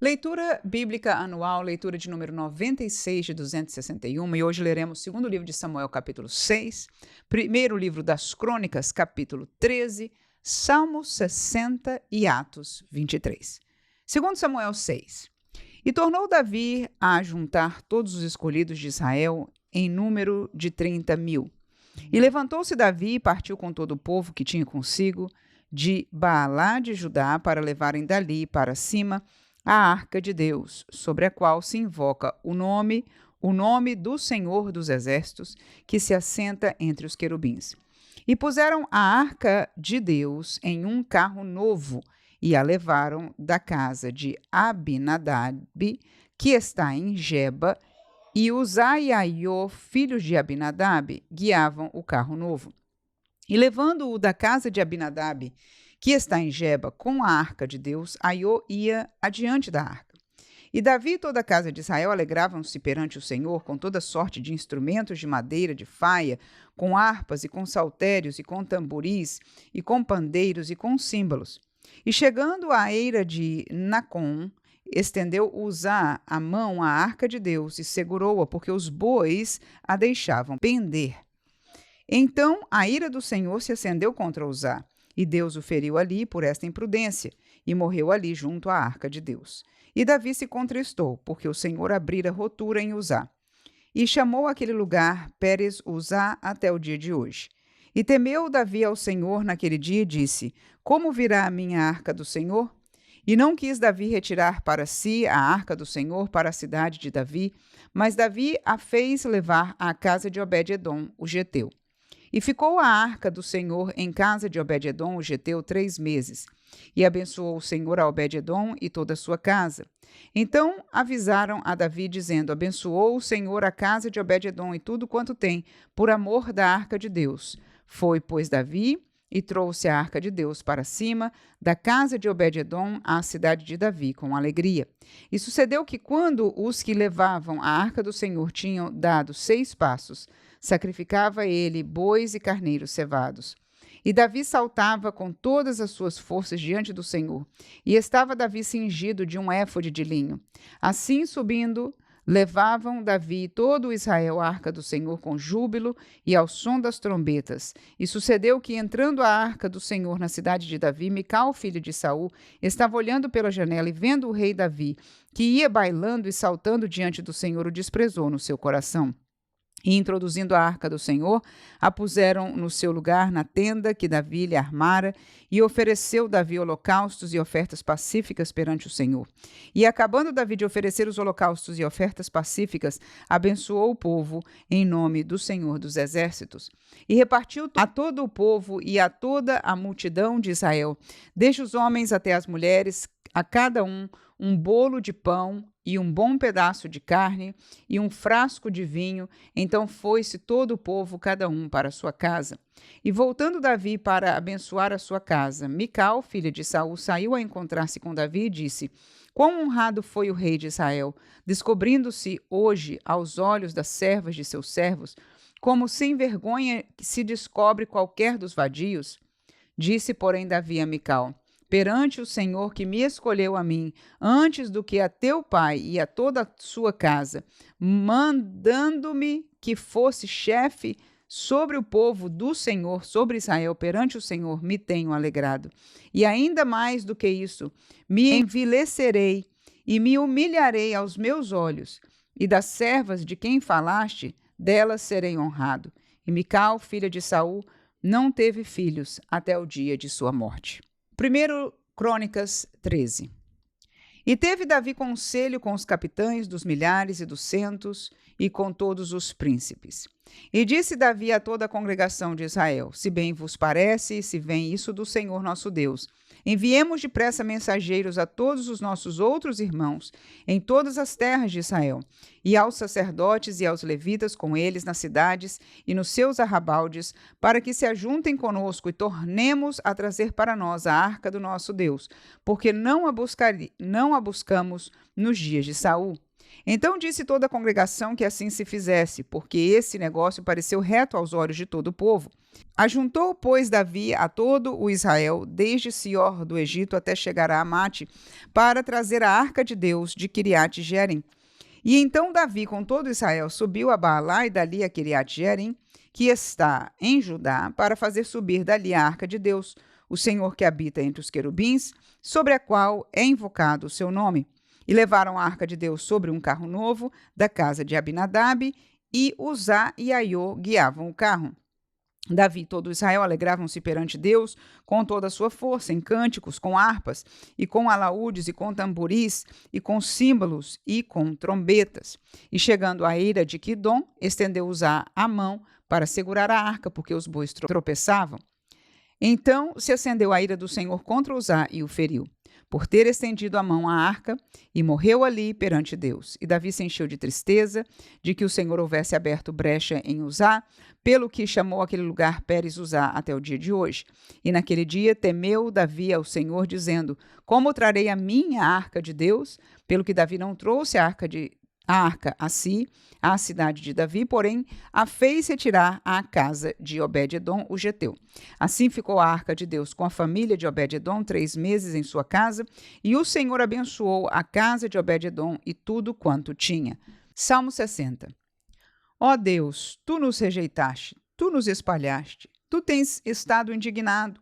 Leitura bíblica anual, leitura de número 96 de 261, e hoje leremos o segundo livro de Samuel, capítulo 6, primeiro livro das Crônicas, capítulo 13, Salmo 60 e Atos 23. Segundo Samuel 6. E tornou Davi a juntar todos os escolhidos de Israel em número de 30.000. E levantou-se Davi e partiu com todo o povo que tinha consigo de Baalá de Judá para levarem dali para cima a arca de Deus, sobre a qual se invoca o nome do Senhor dos Exércitos, que se assenta entre os querubins. E puseram a arca de Deus em um carro novo e a levaram da casa de Abinadab, que está em Geba, e Uzá e Aiô, filhos de Abinadab, guiavam o carro novo. E levando-o da casa de Abinadab, que está em Geba, com a arca de Deus, Aiô ia adiante da arca. E Davi e toda a casa de Israel alegravam-se perante o Senhor com toda sorte de instrumentos de madeira, de faia, com harpas e com saltérios e com tamboris e com pandeiros e com símbolos. E chegando à eira de Nacon, estendeu Uzá a mão à arca de Deus e segurou-a, porque os bois a deixavam pender. Então a ira do Senhor se acendeu contra Uzá, e Deus o feriu ali por esta imprudência, e morreu ali junto à arca de Deus. E Davi se contristou, porque o Senhor abrira rotura em Uzá. E chamou aquele lugar Pérez Uzá até o dia de hoje. E temeu Davi ao Senhor naquele dia e disse: Como virá a minha arca do Senhor? E não quis Davi retirar para si a arca do Senhor para a cidade de Davi, mas Davi a fez levar à casa de Obed-edom, o geteu. E ficou a arca do Senhor em casa de Obed-edom, o geteu, 3 meses. E abençoou o Senhor a Obed-edom e toda a sua casa. Então avisaram a Davi, dizendo: Abençoou o Senhor a casa de Obed-edom e tudo quanto tem, por amor da arca de Deus. Foi, pois, Davi e trouxe a arca de Deus para cima da casa de Obed-edom à cidade de Davi, com alegria. E sucedeu que, quando os que levavam a arca do Senhor tinham dado 6 passos, sacrificava ele bois e carneiros cevados. E Davi saltava com todas as suas forças diante do Senhor. E estava Davi cingido de um éfode de linho. Assim, subindo, levavam Davi e todo o Israel a arca do Senhor com júbilo e ao som das trombetas. E sucedeu que, entrando a arca do Senhor na cidade de Davi, Mical, filho de Saul, estava olhando pela janela e vendo o rei Davi, que ia bailando e saltando diante do Senhor, o desprezou no seu coração. E, introduzindo a arca do Senhor, a puseram no seu lugar na tenda que Davi lhe armara, e ofereceu Davi holocaustos e ofertas pacíficas perante o Senhor. E, acabando Davi de oferecer os holocaustos e ofertas pacíficas, abençoou o povo em nome do Senhor dos Exércitos. E repartiu a todo o povo e a toda a multidão de Israel, desde os homens até as mulheres, a cada um bolo de pão e um bom pedaço de carne e um frasco de vinho. Então foi-se todo o povo, cada um para a sua casa. E voltando Davi para abençoar a sua casa, Mical, filha de Saul, saiu a encontrar-se com Davi e disse: Quão honrado foi o rei de Israel, descobrindo-se hoje aos olhos das servas de seus servos, como sem vergonha se descobre qualquer dos vadios. Disse, porém, Davi a Mical: Perante o Senhor que me escolheu a mim, antes do que a teu pai e a toda a sua casa, mandando-me que fosse chefe sobre o povo do Senhor, sobre Israel, perante o Senhor, me tenho alegrado. E ainda mais do que isso, me envilecerei e me humilharei aos meus olhos, e das servas de quem falaste, delas serei honrado. E Mical, filha de Saul, não teve filhos até o dia de sua morte. 1 Crônicas 13. E teve Davi conselho com os capitães dos milhares e dos centos e com todos os príncipes. E disse Davi a toda a congregação de Israel: Se bem vos parece, e se vem isso do Senhor nosso Deus, enviemos depressa mensageiros a todos os nossos outros irmãos em todas as terras de Israel, e aos sacerdotes e aos levitas com eles nas cidades e nos seus arrabaldes, para que se ajuntem conosco e tornemos a trazer para nós a arca do nosso Deus, porque não a buscamos nos dias de Saul. Então disse toda a congregação que assim se fizesse, porque esse negócio pareceu reto aos olhos de todo o povo. Ajuntou, pois, Davi a todo o Israel, desde Sior do Egito até chegar a Amate, para trazer a arca de Deus de Kiriat Jearim. E então Davi, com todo Israel, subiu a Baalá e dali a Kiriat Jearim, que está em Judá, para fazer subir dali a arca de Deus, o Senhor que habita entre os querubins, sobre a qual é invocado o seu nome. E levaram a arca de Deus sobre um carro novo da casa de Abinadab, e Uzá e Aiô guiavam o carro. Davi e todo Israel alegravam-se perante Deus com toda a sua força, em cânticos, com harpas, e com alaúdes, e com tamboris, e com símbolos, e com trombetas. E chegando à eira de Quidom, estendeu Uzá a mão para segurar a arca, porque os bois tropeçavam. Então se acendeu a ira do Senhor contra Uzá e o feriu, por ter estendido a mão à arca, e morreu ali perante Deus. E Davi se encheu de tristeza de que o Senhor houvesse aberto brecha em Uzá, pelo que chamou aquele lugar Pérez Uzá até o dia de hoje. E naquele dia temeu Davi ao Senhor, dizendo: como trarei a minha arca de Deus? Pelo que Davi não trouxe a arca a si, à cidade de Davi, porém a fez retirar à casa de Obed-edom, o geteu. Assim ficou a arca de Deus com a família de Obed-edom 3 meses em sua casa, e o Senhor abençoou a casa de Obed-edom e tudo quanto tinha. Salmo 60. Ó Deus, tu nos rejeitaste, tu nos espalhaste, tu tens estado indignado.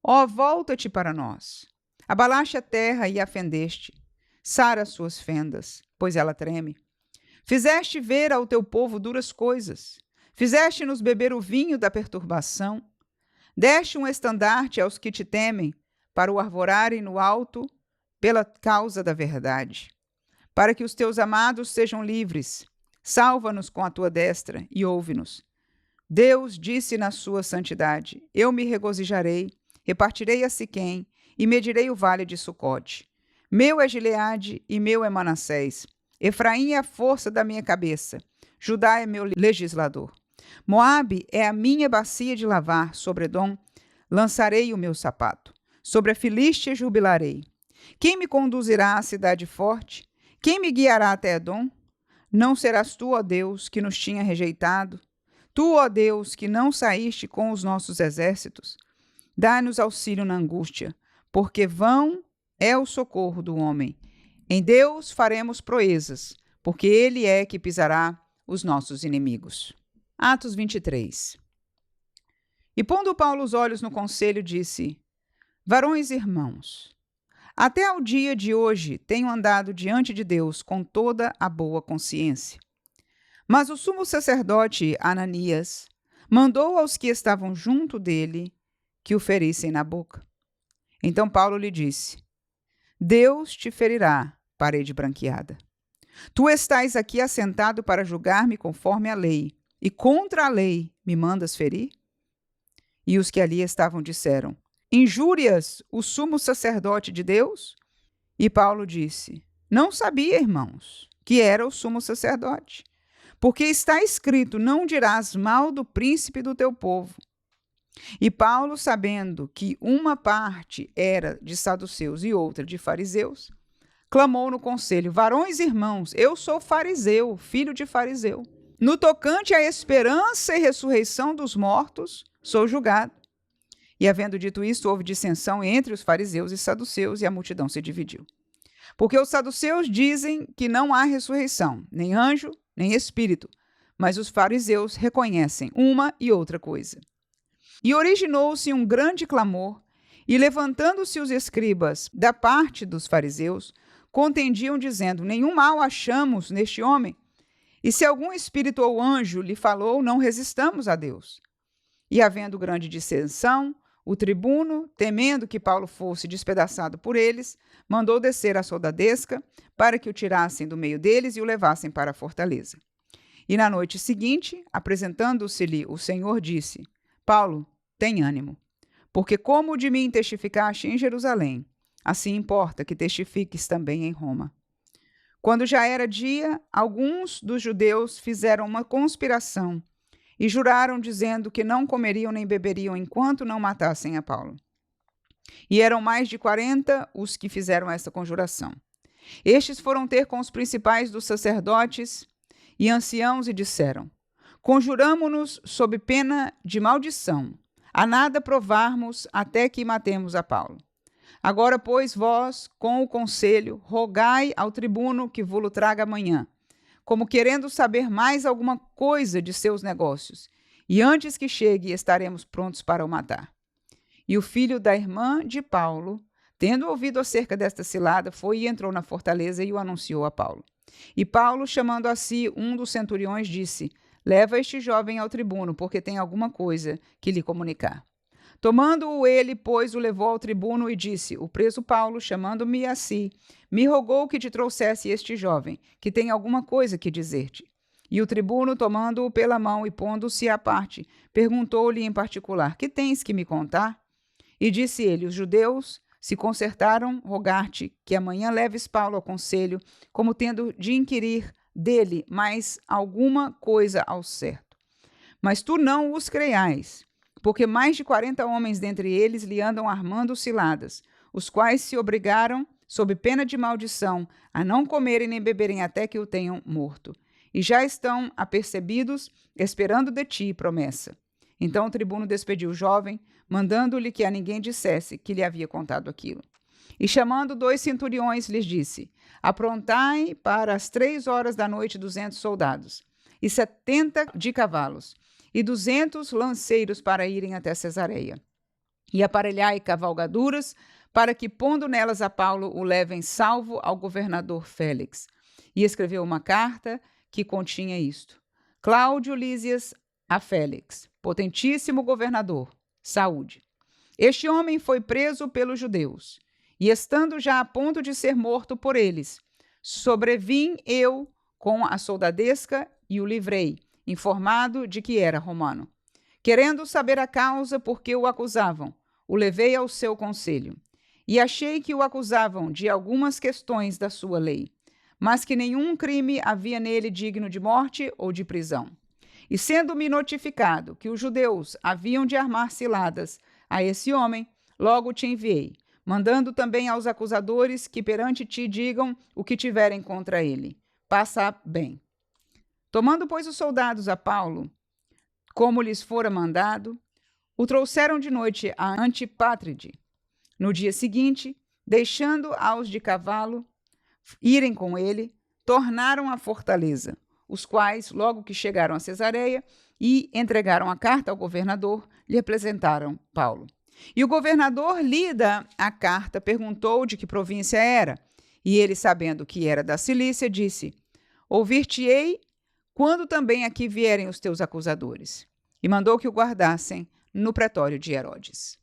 Ó, volta-te para nós. Abalaste a terra e a fendeste. Sara as suas fendas, pois ela treme. Fizeste ver ao teu povo duras coisas. Fizeste-nos beber o vinho da perturbação. Deste um estandarte aos que te temem, para o arvorarem no alto pela causa da verdade. Para que os teus amados sejam livres. Salva-nos com a tua destra e ouve-nos. Deus disse na sua santidade: eu me regozijarei, repartirei a Siquém e medirei o vale de Sucote. Meu é Gileade e meu é Manassés. Efraim é a força da minha cabeça. Judá é meu legislador. Moabe é a minha bacia de lavar. Sobre Edom lançarei o meu sapato. Sobre a Filístia jubilarei. Quem me conduzirá à cidade forte? Quem me guiará até Edom? Não serás tu, ó Deus, que nos tinha rejeitado? Tu, ó Deus, que não saíste com os nossos exércitos? Dá-nos auxílio na angústia, porque vão é o socorro do homem. Em Deus faremos proezas, porque Ele é que pisará os nossos inimigos. Atos 23. E pondo Paulo os olhos no conselho, disse: varões e irmãos, até ao dia de hoje tenho andado diante de Deus com toda a boa consciência. Mas o sumo sacerdote Ananias mandou aos que estavam junto dele que o ferissem na boca. Então Paulo lhe disse: Deus te ferirá, parede branqueada. Tu estás aqui assentado para julgar-me conforme a lei, e contra a lei me mandas ferir? E os que ali estavam disseram: injúrias o sumo sacerdote de Deus? E Paulo disse: não sabia, irmãos, que era o sumo sacerdote. Porque está escrito: não dirás mal do príncipe do teu povo. E Paulo, sabendo que uma parte era de saduceus e outra de fariseus, clamou no conselho: varões e irmãos, eu sou fariseu, filho de fariseu. No tocante à esperança e ressurreição dos mortos, sou julgado. E havendo dito isto, houve dissensão entre os fariseus e saduceus, e a multidão se dividiu. Porque os saduceus dizem que não há ressurreição, nem anjo, nem espírito, mas os fariseus reconhecem uma e outra coisa. E originou-se um grande clamor, e levantando-se os escribas da parte dos fariseus, contendiam, dizendo: nenhum mal achamos neste homem, e se algum espírito ou anjo lhe falou, não resistamos a Deus. E havendo grande dissensão, o tribuno, temendo que Paulo fosse despedaçado por eles, mandou descer a soldadesca para que o tirassem do meio deles e o levassem para a fortaleza. E na noite seguinte, apresentando-se-lhe o Senhor, disse: Paulo, tem ânimo, porque como de mim testificaste em Jerusalém, assim importa que testifiques também em Roma. Quando já era dia, alguns dos judeus fizeram uma conspiração e juraram, dizendo que não comeriam nem beberiam enquanto não matassem a Paulo. E eram mais de 40 os que fizeram essa conjuração. Estes foram ter com os principais dos sacerdotes e anciãos e disseram: Conjuramo-nos sob pena de maldição, a nada provarmos até que matemos a Paulo. Agora, pois, vós, com o conselho, rogai ao tribuno que vo-lo traga amanhã, como querendo saber mais alguma coisa de seus negócios, e antes que chegue estaremos prontos para o matar. E o filho da irmã de Paulo, tendo ouvido acerca desta cilada, foi e entrou na fortaleza e o anunciou a Paulo. E Paulo, chamando a si um dos centuriões, disse: Leva este jovem ao tribuno, porque tem alguma coisa que lhe comunicar. Tomando-o ele, pois, o levou ao tribuno e disse: O preso Paulo, chamando-me a si, me rogou que te trouxesse este jovem, que tem alguma coisa que dizer-te. E o tribuno, tomando-o pela mão e pondo-se à parte, perguntou-lhe em particular: Que tens que me contar? E disse ele: Os judeus se concertaram rogar-te que amanhã leves Paulo ao conselho, como tendo de inquirir dele mais alguma coisa ao certo. Mas tu não os creiais, porque mais de 40 homens dentre eles lhe andam armando ciladas, os quais se obrigaram, sob pena de maldição, a não comerem nem beberem até que o tenham morto. E já estão apercebidos, esperando de ti promessa. Então o tribuno despediu o jovem, mandando-lhe que a ninguém dissesse que lhe havia contado aquilo. E chamando 2 centuriões, lhes disse: Aprontai para as 3 horas da noite 200 soldados, e 70 de cavalos, e 200 lanceiros para irem até Cesareia. E aparelhai cavalgaduras, para que, pondo nelas a Paulo, o levem salvo ao governador Félix. E escreveu uma carta que continha isto: Cláudio Lísias a Félix, potentíssimo governador, saúde. Este homem foi preso pelos judeus, e estando já a ponto de ser morto por eles, sobrevim eu com a soldadesca e o livrei, informado de que era romano. Querendo saber a causa por que o acusavam, o levei ao seu conselho, e achei que o acusavam de algumas questões da sua lei, mas que nenhum crime havia nele digno de morte ou de prisão. E sendo-me notificado que os judeus haviam de armar ciladas a esse homem, logo te enviei, mandando também aos acusadores que perante ti digam o que tiverem contra ele. Passa bem. Tomando, pois, os soldados a Paulo, como lhes fora mandado, o trouxeram de noite a Antipátride. No dia seguinte, deixando aos de cavalo irem com ele, tornaram à fortaleza, os quais, logo que chegaram a Cesareia e entregaram a carta ao governador, lhe apresentaram Paulo. E o governador, lida a carta, perguntou de que província era, e ele, sabendo que era da Cilícia, disse: Ouvir-te-ei quando também aqui vierem os teus acusadores. E mandou que o guardassem no pretório de Herodes.